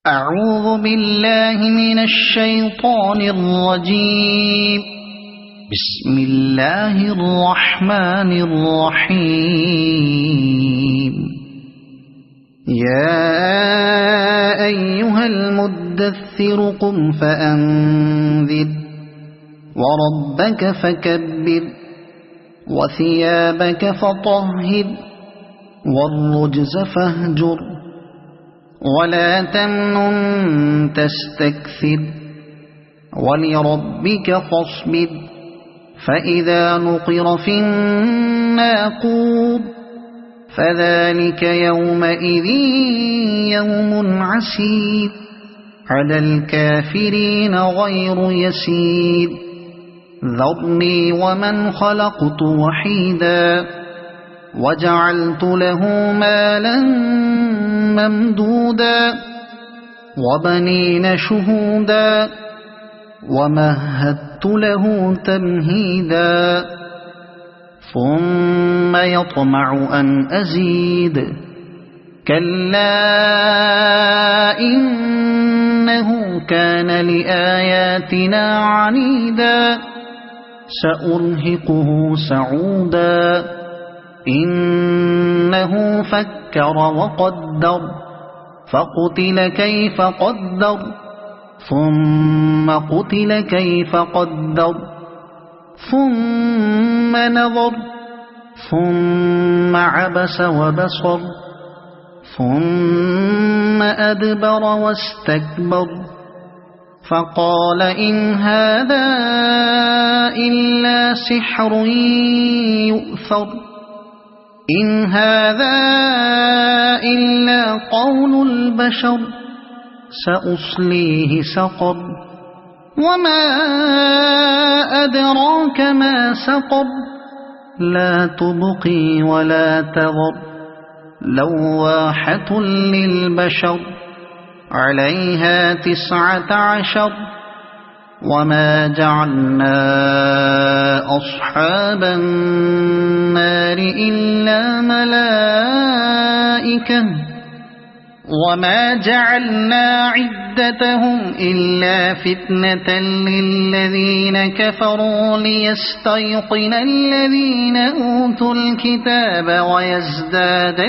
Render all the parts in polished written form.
أعوذ بالله من الشيطان الرجيم. بسم الله الرحمن الرحيم. يا أيها المدثر قم فأنذر وربك فكبر وثيابك فطهر والرجز فاهجر ولا تمنن تستكثر ولربك فاصبر فإذا نقر في الناقور فذلك يومئذ يوم عسير على الكافرين غير يسير. ذرني ومن خلقت وحيدا وجعلت له مالا ممدودا وبنين شهودا ومهدت له تمهيدا ثم يطمع أن أزيد كلا إنه كان لآياتنا عنيدا سأرهقه سعودا إنه فكر وقدر فقتل كيف قدر ثم قتل كيف قدر ثم نظر ثم عبس وبصر ثم أدبر واستكبر فقال إن هذا إلا سحر يؤثر إن هذا إلا قول البشر سأصليه سقر وما أدراك ما سقر لا تبقي ولا تذر لواحة للبشر عليها 19 وما جعلنا أصحاب النار إلا ملائكة وما جعلنا عدتهم إلا فتنة للذين كفروا ليستيقن الذين أوتوا الكتاب ويزداد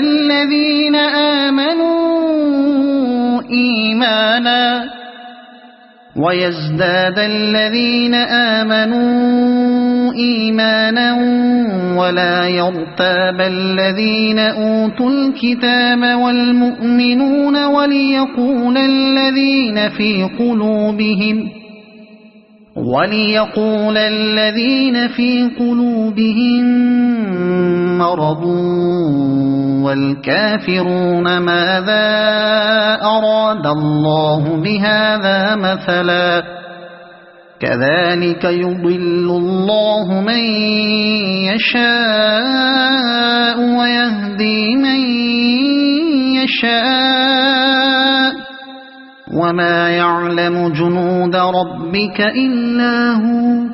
الذين آمنوا إيمانا ولا يرتاب الذين أوتوا الكتاب والمؤمنون وليقول الذين في قلوبهم مرض والكافرون ماذا أراد الله بهذا مثلا كذلك يضل الله من يشاء ويهدي من يشاء وما يعلم جنود ربك إلا هو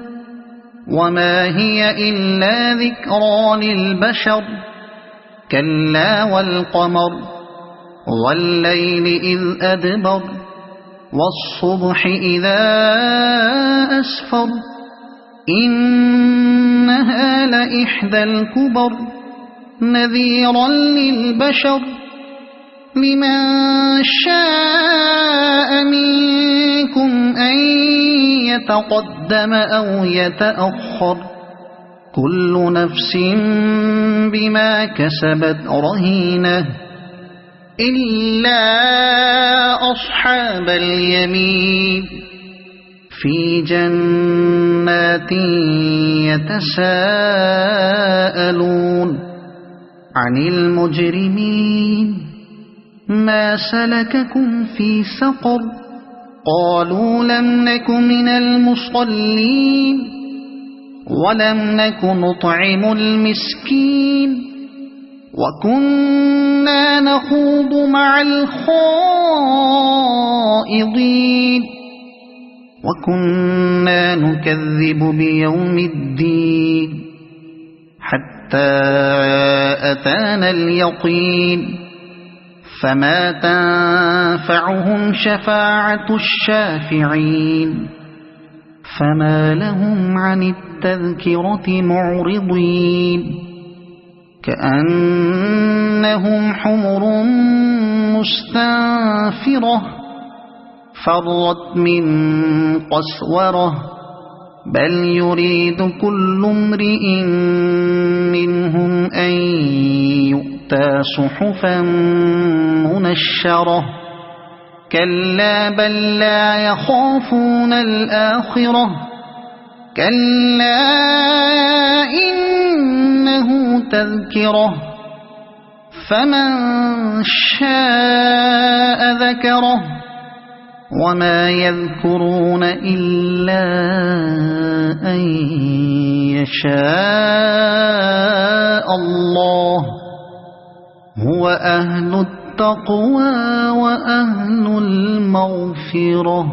وما هي إلا ذكرى للبشر كلا والقمر والليل إذ أدبر والصبح إذا أسفر إنها لإحدى الكبر نذيرا للبشر لمن شاء منكم أن يتقدم أو يتأخر كل نفس بما كسبت رهينة إلا أصحاب اليمين في جنات يتساءلون عن المجرمين ما سلككم في سقر قالوا لم نك من المصلين ولم نك نطعم المسكين وكنا نخوض مع الخائضين وكنا نكذب بيوم الدين حتى أتانا اليقين فما تنفعهم شفاعة الشافعين فما لهم عن التذكرة معرضين كأنهم حمر مستنفرة فرت من قسورة بل يريد كل امرئ منهم أن يؤتى صحفا منشرة كلا بل لا يخافون الآخرة كلا إنه تذكرة فمن شاء ذكره وما يذكرون إلا أن يشاء الله هو أهل التقوى وأهل المغفرة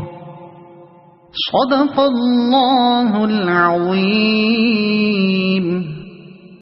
صدق الله العظيم.